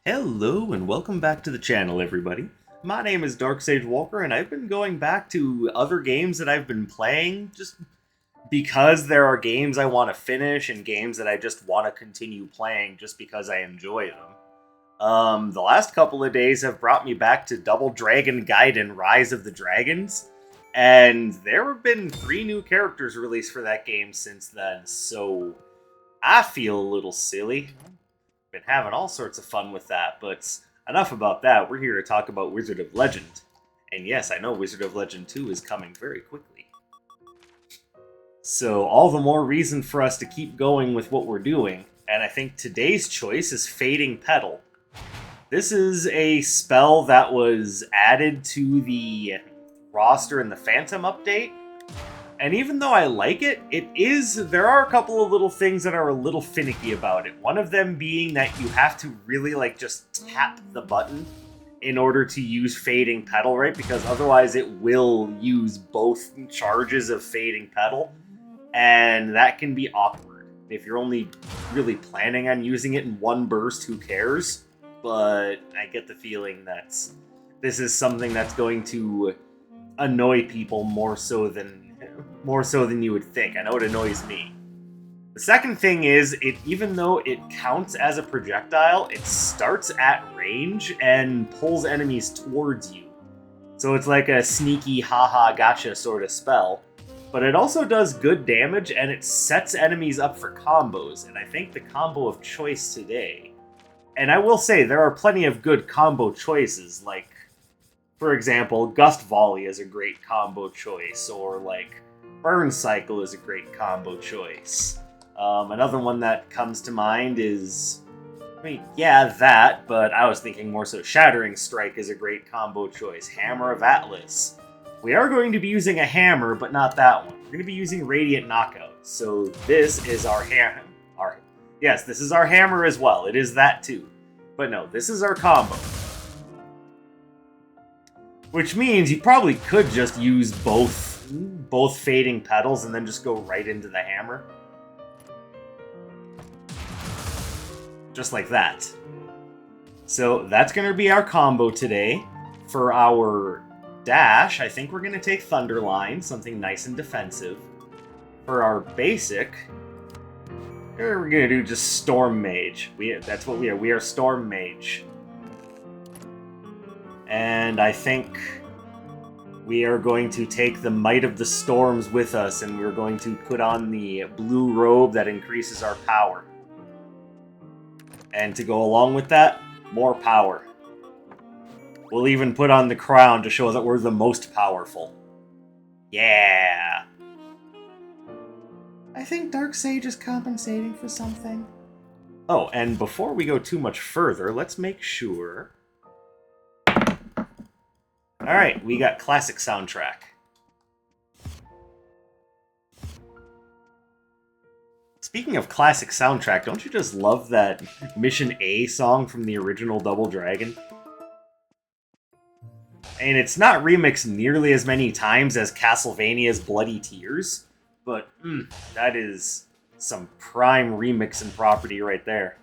Hello and welcome back to the channel, everybody. My name is Dark Sage Walker, and I've been going back to other games that I've been playing just because there are games I want to finish and games that I just want to continue playing just because I enjoy them. The last couple of days have brought me back to Double Dragon Gaiden Rise of the Dragons, and there have been 3 new characters released for that game since then, so I feel a little silly. Been having all sorts of fun with that, but enough about that. We're here to talk about Wizard of Legend. And yes, I know Wizard of Legend 2 is coming very quickly. So all the more reason for us to keep going with what we're doing, and I think today's choice is Fading Petal. This is a spell that was added to the roster in the Phantom update. And even though I like it, there are a couple of little things that are a little finicky about it. One of them being that you have to really, just tap the button in order to use Fading Petal, right? Because otherwise it will use both charges of Fading Petal, and that can be awkward. If you're only really planning on using it in one burst, who cares? But I get the feeling that this is something that's going to annoy people more so than you would think. I know it annoys me. The second thing is, even though it counts as a projectile, it starts at range and pulls enemies towards you. So it's like a sneaky haha gotcha sort of spell. But it also does good damage, and it sets enemies up for combos, and I think the combo of choice today... And I will say, there are plenty of good combo choices, like, for example, Gust Volley is a great combo choice, or Burn Cycle is a great combo choice. Another one that comes to mind is... that, but I was thinking more so Shattering Strike is a great combo choice. Hammer of Atlas. We are going to be using a hammer, but not that one. We're going to be using Radiant Knockout. So this is our hammer. Yes, this is our hammer as well. It is that too. But no, this is our combo. Which means you probably could just use both Fading Petals and then just go right into the hammer. Just like that. So that's going to be our combo today. For our dash, I think we're going to take Thunderline, something nice and defensive. For our basic, we're going to do just Storm Mage. That's what we are. We are Storm Mage. And I think we are going to take the Might of the Storms with us, and we're going to put on the blue robe that increases our power. And to go along with that, more power. We'll even put on the crown to show that we're the most powerful. Yeah! I think Darksage is compensating for something. Oh, and before we go too much further, let's make sure... Alright, we got classic soundtrack. Speaking of classic soundtrack, don't you just love that Mission A song from the original Double Dragon? And it's not remixed nearly as many times as Castlevania's Bloody Tears, but that is some prime remixing property right there.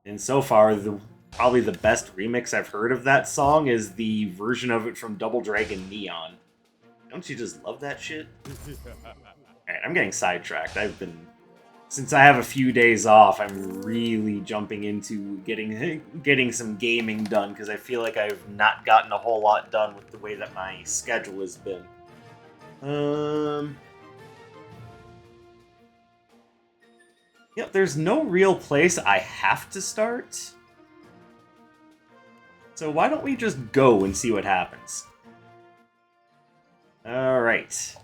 And so far, probably the best remix I've heard of that song is the version of it from Double Dragon Neon. Don't you just love that shit? Alright, I'm getting sidetracked. Since I have a few days off, I'm really jumping into getting some gaming done, because I feel like I've not gotten a whole lot done with the way that my schedule has been. Yep, there's no real place I have to start. So why don't we just go and see what happens? Alright.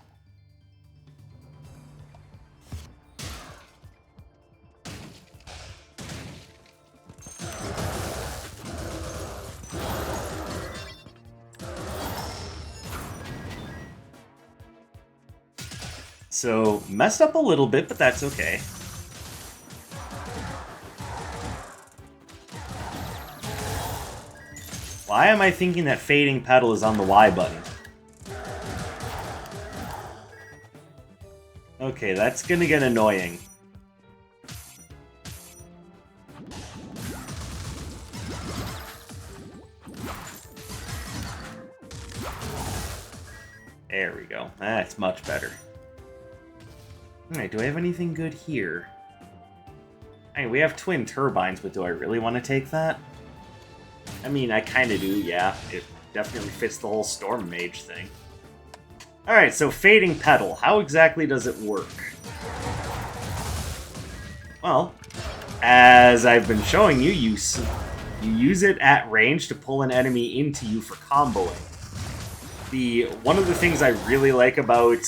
So, messed up a little bit, but that's okay. Why am I thinking that Fading Petal is on the Y button? Okay, that's gonna get annoying. There we go. That's much better. Alright, do I have anything good here? I mean, we have twin turbines, but do I really want to take that? I mean, I kind of do, yeah. It definitely fits the whole Storm Mage thing. Alright, so Fading Petal. How exactly does it work? Well, as I've been showing you, you use it at range to pull an enemy into you for comboing. One of the things I really like about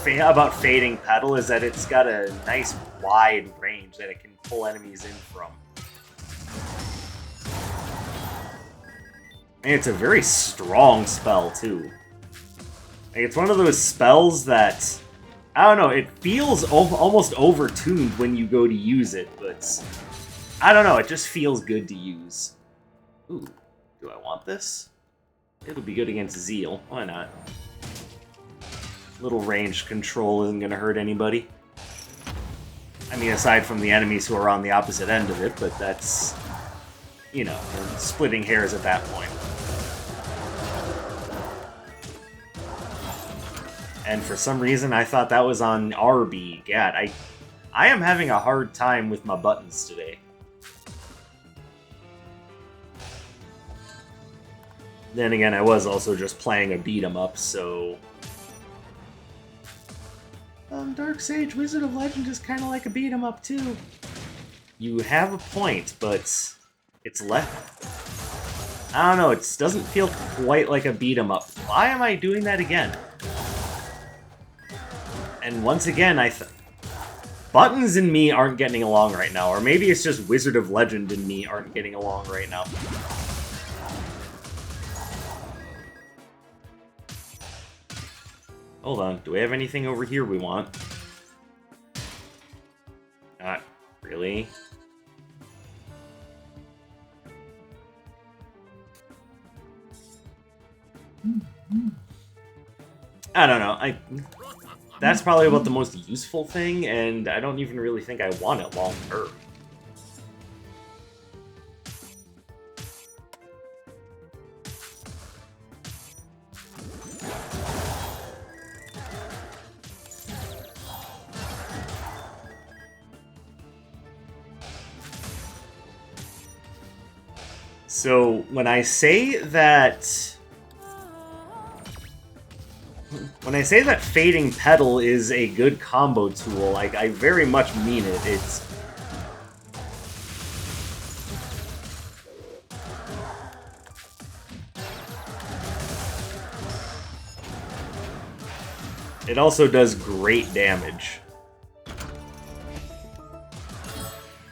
Fading Petal is that it's got a nice wide range that it can pull enemies in from. And it's a very strong spell, too. Like, it's one of those spells that, I don't know, it feels almost overtuned when you go to use it, but I don't know, it just feels good to use. Ooh, do I want this? It'll be good against Zeal. Why not? Little range control isn't going to hurt anybody. I mean, aside from the enemies who are on the opposite end of it, but that's, you know, we're splitting hairs at that point. And for some reason, I thought that was on RB. Gad, I am having a hard time with my buttons today. Then again, I was also just playing a beat-em-up, so... Dark Sage, Wizard of Legend is kind of like a beat-em-up, too. You have a point, but it's left... I don't know, it doesn't feel quite like a beat-em-up. Why am I doing that again? And once again, Buttons and me aren't getting along right now, or maybe it's just Wizard of Legend and me aren't getting along right now. Hold on, do we have anything over here we want? Not really. I don't know, that's probably about the most useful thing, and I don't even really think I want it long term. So, when I say that Fading Petal is a good combo tool, like, I very much mean it. It also does great damage.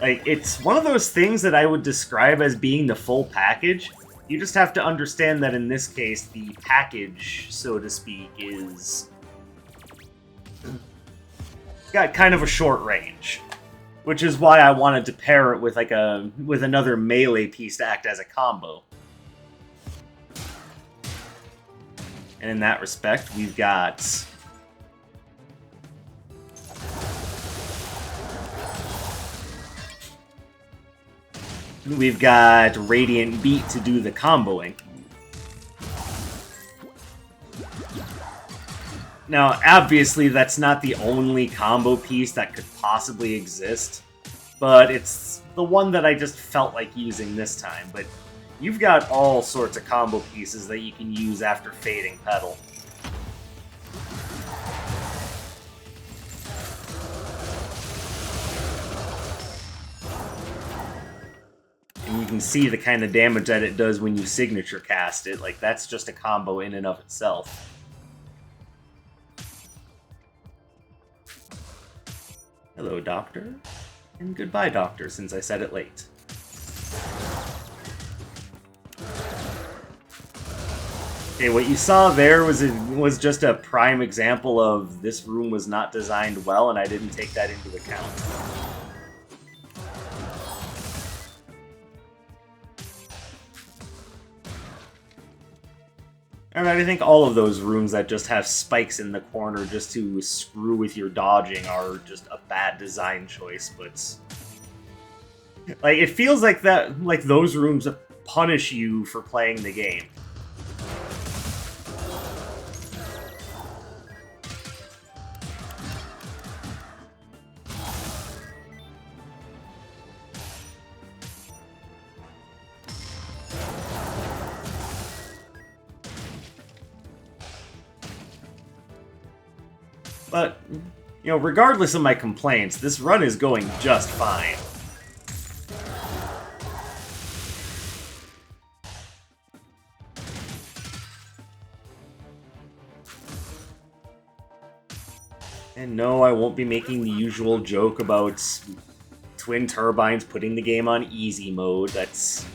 Like, it's one of those things that I would describe as being the full package. You just have to understand that in this case, the package, so to speak, is... got kind of a short range. Which is why I wanted to pair it with with another melee piece to act as a combo. And in that respect, we've got... we've got Radiant Beat to do the comboing. Now, obviously, that's not the only combo piece that could possibly exist, but it's the one that I just felt like using this time. But you've got all sorts of combo pieces that you can use after Fading Petal. And you can see the kind of damage that it does when you signature cast it. Like, that's just a combo in and of itself. Hello, Doctor. And goodbye, Doctor, since I said it late. Okay, what you saw there was just a prime example of this room was not designed well, and I didn't take that into account. Alright, I think all of those rooms that just have spikes in the corner just to screw with your dodging are just a bad design choice, but... like, it feels like those rooms punish you for playing the game. But, regardless of my complaints, this run is going just fine. And no, I won't be making the usual joke about twin turbines putting the game on easy mode. That's...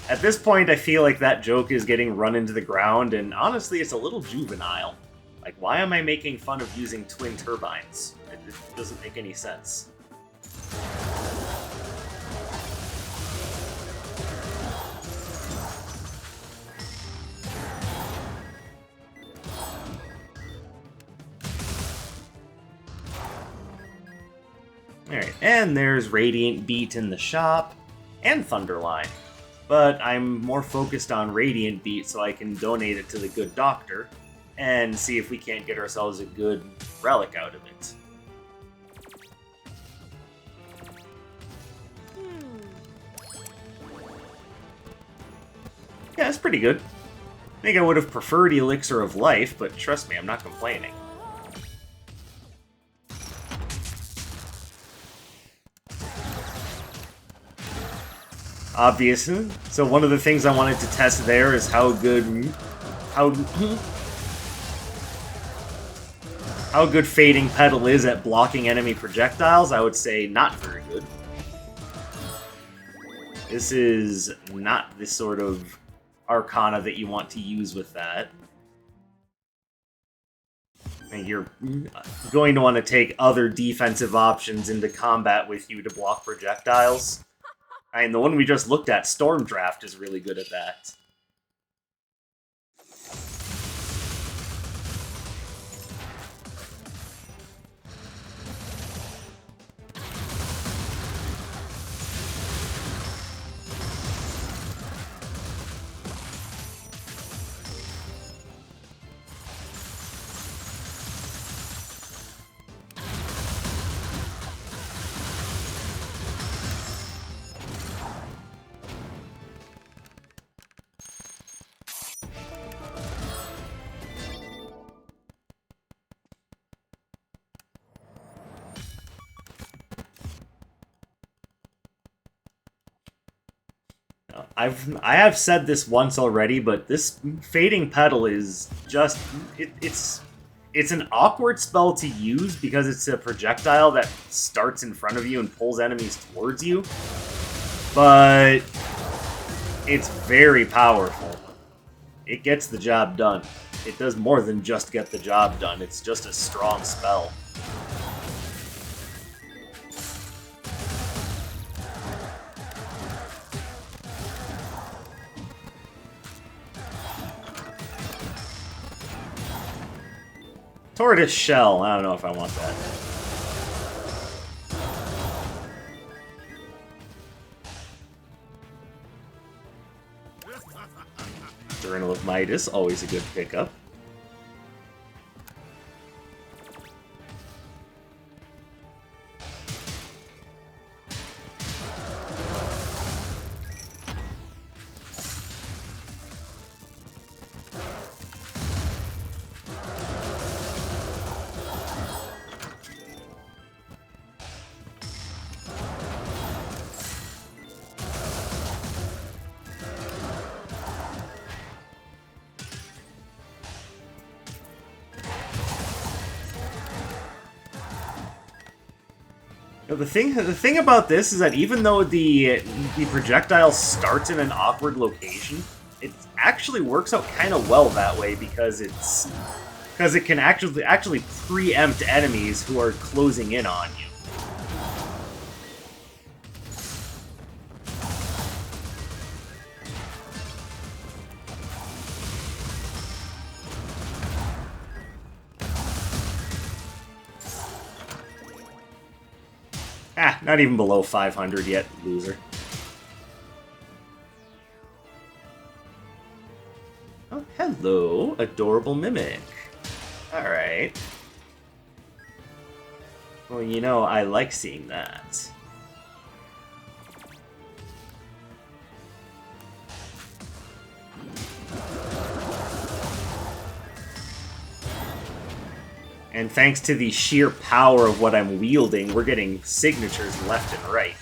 At this point, I feel like that joke is getting run into the ground, and honestly, it's a little juvenile. Like, why am I making fun of using twin turbines? It doesn't make any sense. Alright, and there's Radiant Beat in the shop, and Thunderline. But I'm more focused on Radiant Beat so I can donate it to the good doctor, and see if we can't get ourselves a good relic out of it. Yeah, it's pretty good. I think I would have preferred Elixir of Life, but trust me, I'm not complaining. Obviously. So one of the things I wanted to test there is how good Fading Petal is at blocking enemy projectiles. I would say not very good. This is not the sort of arcana that you want to use with that. And you're going to want to take other defensive options into combat with you to block projectiles. And the one we just looked at, Storm Draft, is really good at that. I have said this once already, but this Fading Petal is just... It's an awkward spell to use because it's a projectile that starts in front of you and pulls enemies towards you. But it's very powerful. It gets the job done. It does more than just get the job done. It's just a strong spell. Tortoise Shell. I don't know if I want that. Journal of Midas, always a good pickup. The thing about this is that even though the projectile starts in an awkward location, it actually works out kind of well that way because it can actually preempt enemies who are closing in on you. Not even below 500 yet, loser. Oh, hello, adorable mimic. Alright. Well, I like seeing that. And thanks to the sheer power of what I'm wielding, we're getting signatures left and right.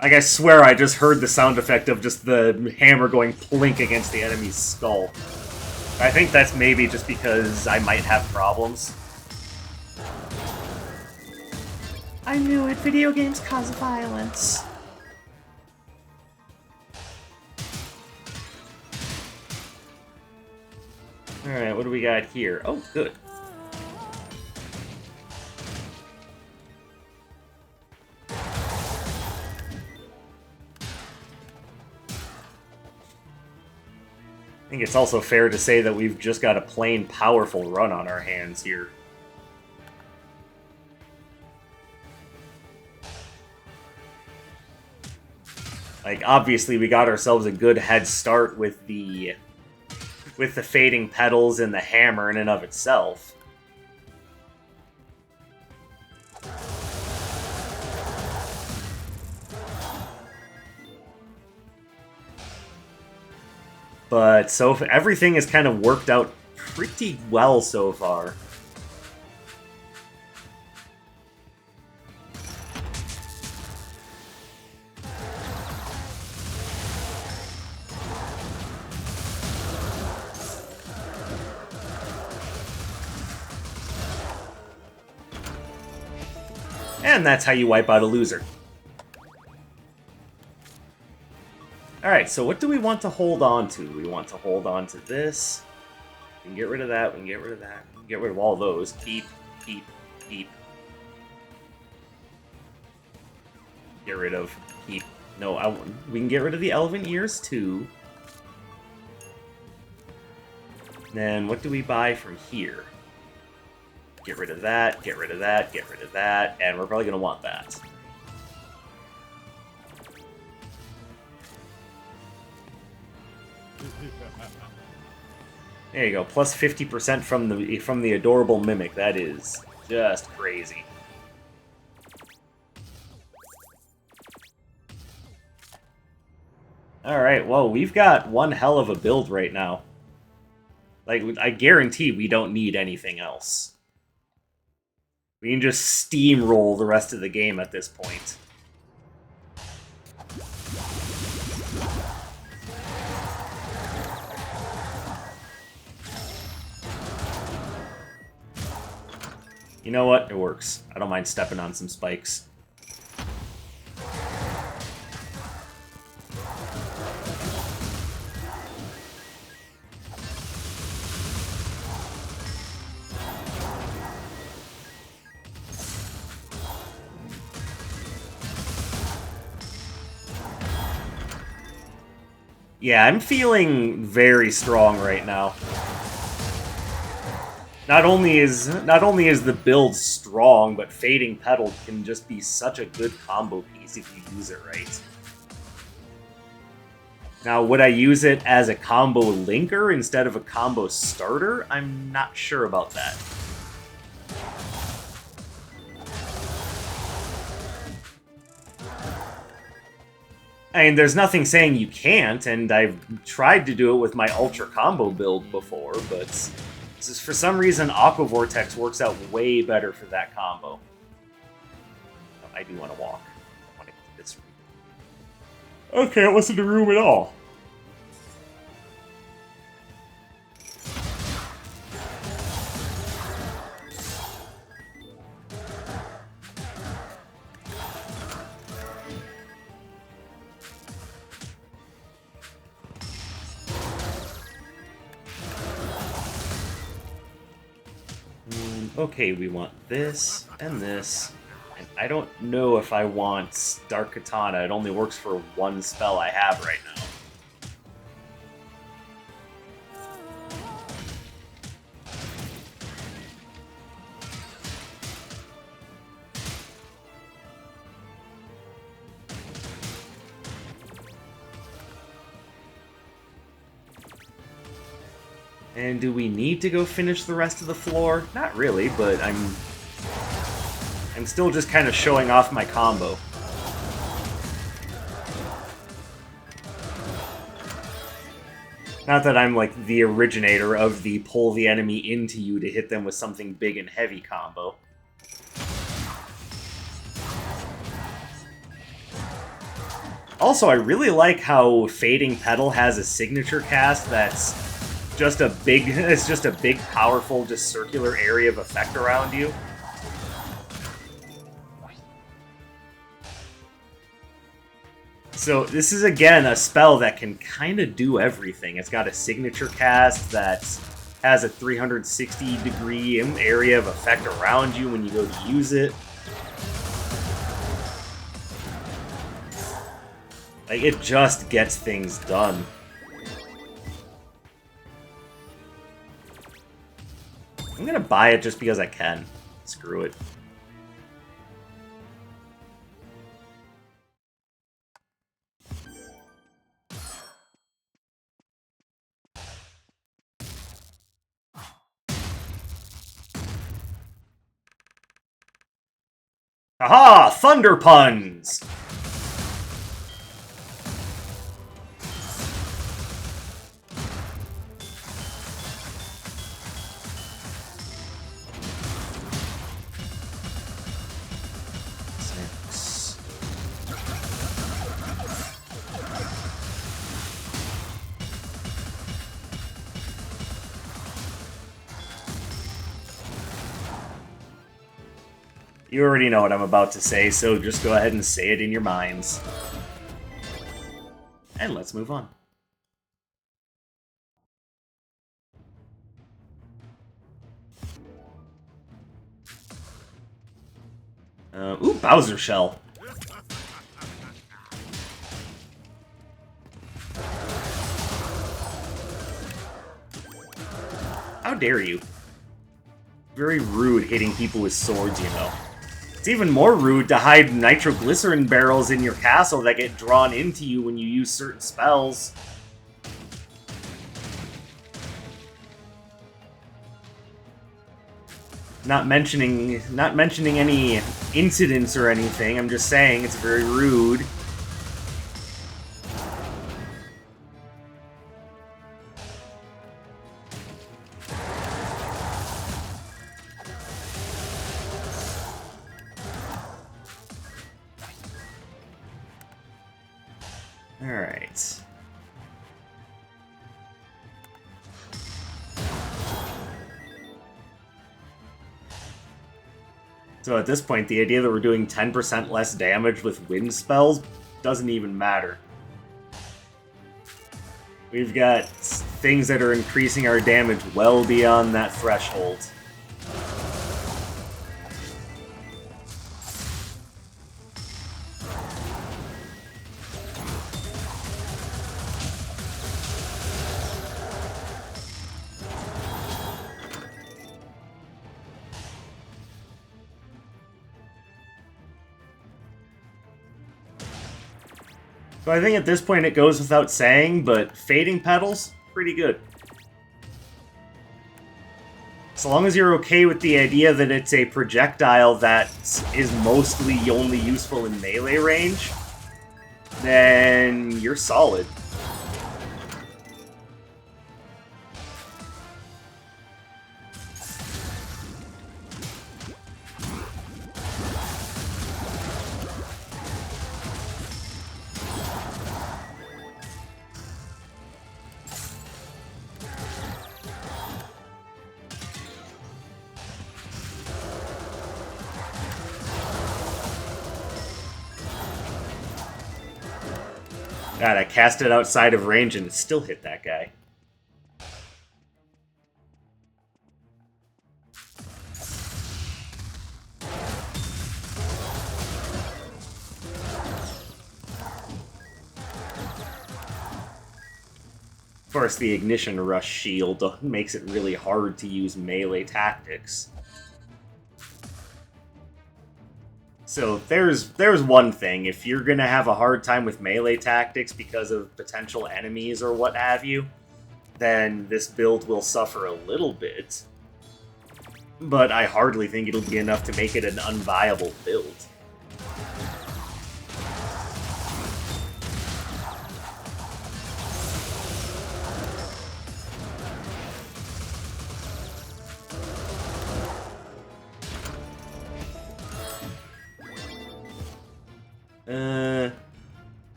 Like, I swear I just heard the sound effect of just the hammer going plink against the enemy's skull. I think that's maybe just because I might have problems. I knew it. Video games cause violence. Alright, what do we got here? Oh, good. I think it's also fair to say that we've just got a plain powerful run on our hands here. Like, obviously we got ourselves a good head start with the fading petals and the hammer in and of itself. But so everything has kind of worked out pretty well so far. And that's how you wipe out a loser. Alright, so what do we want to hold on to? We want to hold on to this. We can get rid of that, we can get rid of that. We can get rid of all those. Keep, keep, keep. Get rid of, keep. No, we can get rid of the elven ears too. Then what do we buy from here? Get rid of that, get rid of that, get rid of that, and we're probably going to want that. There you go, plus 50% from the adorable mimic. That is just crazy. Alright, well, we've got one hell of a build right now. Like, I guarantee we don't need anything else. We can just steamroll the rest of the game at this point. You know what? It works. I don't mind stepping on some spikes. Yeah, I'm feeling very strong right now. Not only is the build strong, but Fading Petal can just be such a good combo piece if you use it right. Now, would I use it as a combo linker instead of a combo starter? I'm not sure about that. I mean, there's nothing saying you can't, and I've tried to do it with my Ultra Combo build before, but for some reason, Aqua Vortex works out way better for that combo. Oh, I do want to walk. I want to get this room. Okay, it wasn't a room at all. Okay, we want this and this, and I don't know if I want Dark Katana. It only works for one spell I have right now. And do we need to go finish the rest of the floor? Not really, but I'm I'm still just kind of showing off my combo. Not that I'm like the originator of the pull the enemy into you to hit them with something big and heavy combo. Also, I really like how Fading Petal has a signature cast that's just a big, powerful, just circular area of effect around you. So this is, again, a spell that can kind of do everything. It's got a signature cast that has a 360-degree area of effect around you when you go to use it. Like, it just gets things done. I'm gonna buy it just because I can. Screw it. Aha! Thunder Puns! You already know what I'm about to say, so just go ahead and say it in your minds. And let's move on. Ooh, Bowser Shell. How dare you? Very rude hitting people with swords, you know. It's even more rude to hide nitroglycerin barrels in your castle that get drawn into you when you use certain spells. Not mentioning any incidents or anything, I'm just saying it's very rude. Alright. So at this point, the idea that we're doing 10% less damage with wind spells doesn't even matter. We've got things that are increasing our damage well beyond that threshold. So I think at this point it goes without saying, but Fading Petals, pretty good. So long as you're okay with the idea that it's a projectile that is mostly only useful in melee range, then you're solid. God, I cast it outside of range and it still hit that guy. Of course, the Ignition Rush shield makes it really hard to use melee tactics. So there's one thing. If you're going to have a hard time with melee tactics because of potential enemies or what have you, then this build will suffer a little bit. but I hardly think it'll be enough to make it an unviable build.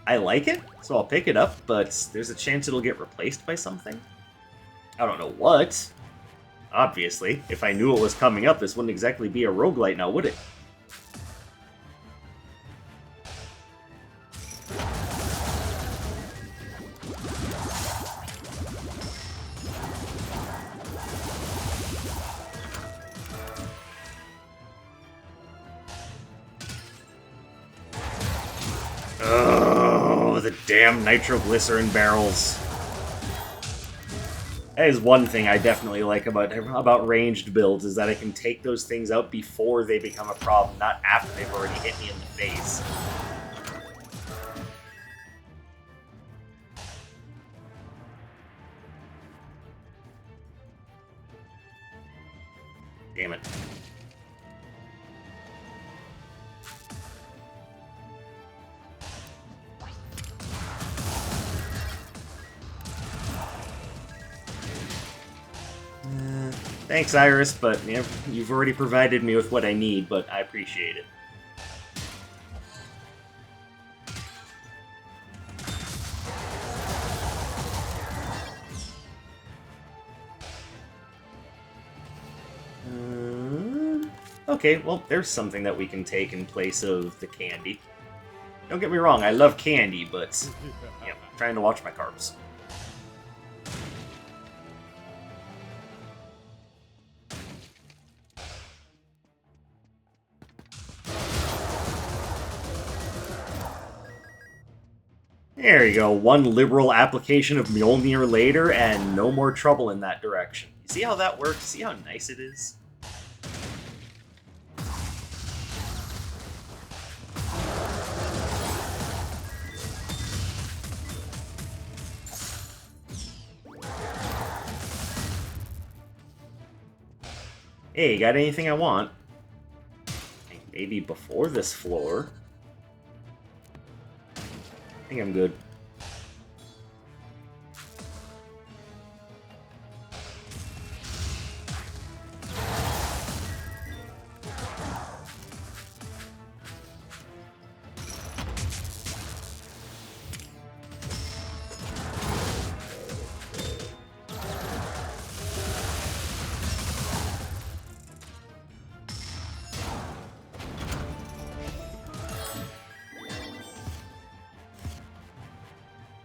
I like it, so I'll pick it up, but there's a chance it'll get replaced by something. I don't know what. Obviously, if I knew it was coming up, this wouldn't exactly be a roguelite now, would it? Oh, the damn nitroglycerin barrels. That is one thing I definitely like about ranged builds, is that I can take those things out before they become a problem, not after they've already hit me in the face. Damn it. Thanks, Iris, but yeah, you've already provided me with what I need, but I appreciate it. Okay, well, there's something that we can take in place of the candy. Don't get me wrong, I love candy, but yeah, I'm trying to watch my carbs. There you go, one liberal application of Mjolnir later, and no more trouble in that direction. You see how that works? See how nice it is? Hey, got anything I want? Maybe before this floor. I think I'm good.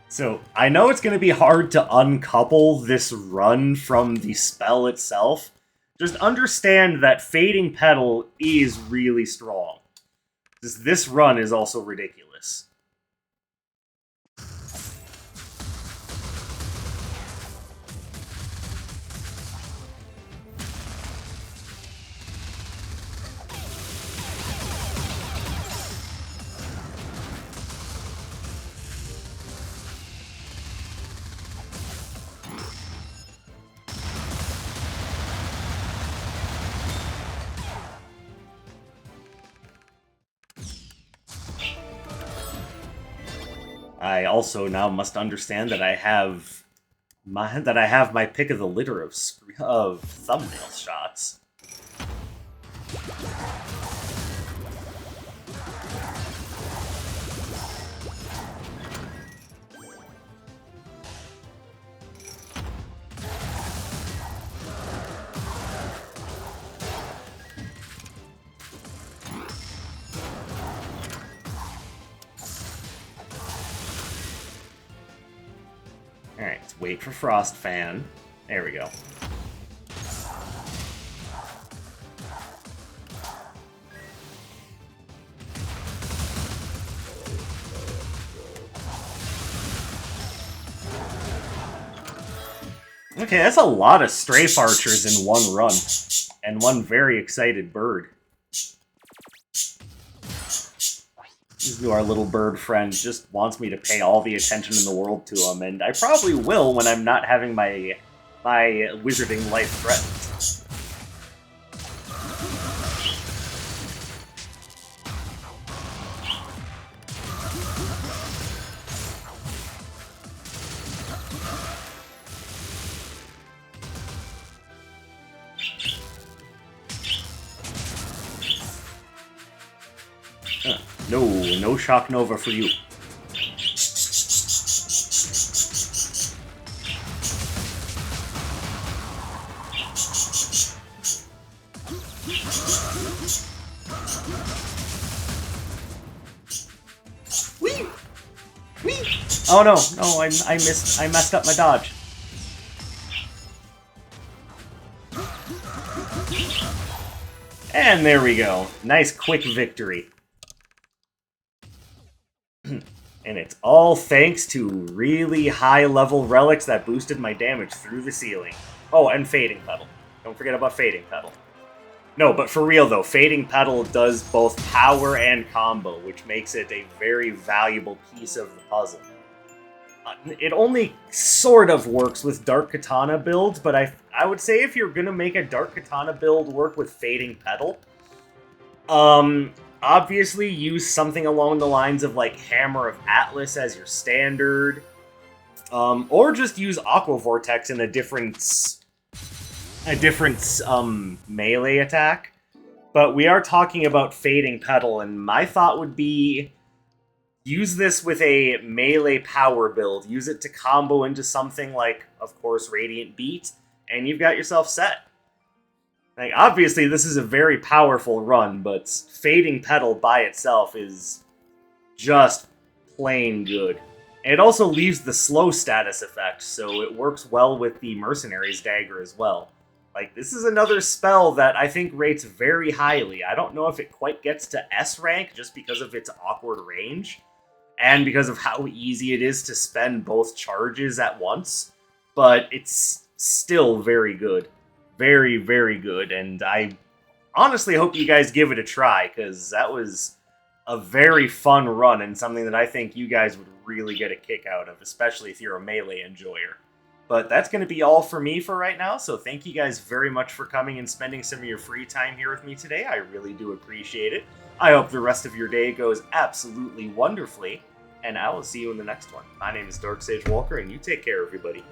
So, I know it's going to be hard to uncouple this run from the spell itself. Just understand that Fading Petal is really strong. This run is also ridiculous. I also now must understand that I have my pick of the litter of thumbnail shots. Alright, let's wait for Frost Fan. There we go. Okay, that's a lot of strafe archers in one run. And one very excited bird. Our little bird friend just wants me to pay all the attention in the world to him, and I probably will when I'm not having my wizarding life threatened. No Shock Nova for you. Whee! Whee! Oh no, I messed up my dodge. And there we go. Nice quick victory. And it's all thanks to really high-level relics that boosted my damage through the ceiling. Oh, and Fading Petal. Don't forget about Fading Petal. No, but for real though, Fading Petal does both power and combo, which makes it a very valuable piece of the puzzle. It only sort of works with Dark Katana builds, but I would say if you're gonna make a Dark Katana build work with Fading Petal, obviously use something along the lines of like Hammer of Atlas as your standard, or just use Aqua Vortex in a different melee attack. But we are talking about Fading Petal, and my thought would be use this with a melee power build. Use it to combo into something like, of course, Radiant Beat, and you've got yourself set. Like, obviously, this is a very powerful run, but Fading Petal by itself is just plain good. And it also leaves the slow status effect, so it works well with the Mercenary's Dagger as well. Like, this is another spell that I think rates very highly. I don't know if it quite gets to S rank just because of its awkward range, and because of how easy it is to spend both charges at once, but it's still very good. Very, very good, and I honestly hope you guys give it a try, because that was a very fun run, and something that I think you guys would really get a kick out of, especially if you're a melee enjoyer. But that's going to be all for me for right now, so thank you guys very much for coming and spending some of your free time here with me today. I really do appreciate it. I hope the rest of your day goes absolutely wonderfully, and I will see you in the next one. My name is Dark Sage Walker, and you take care, everybody.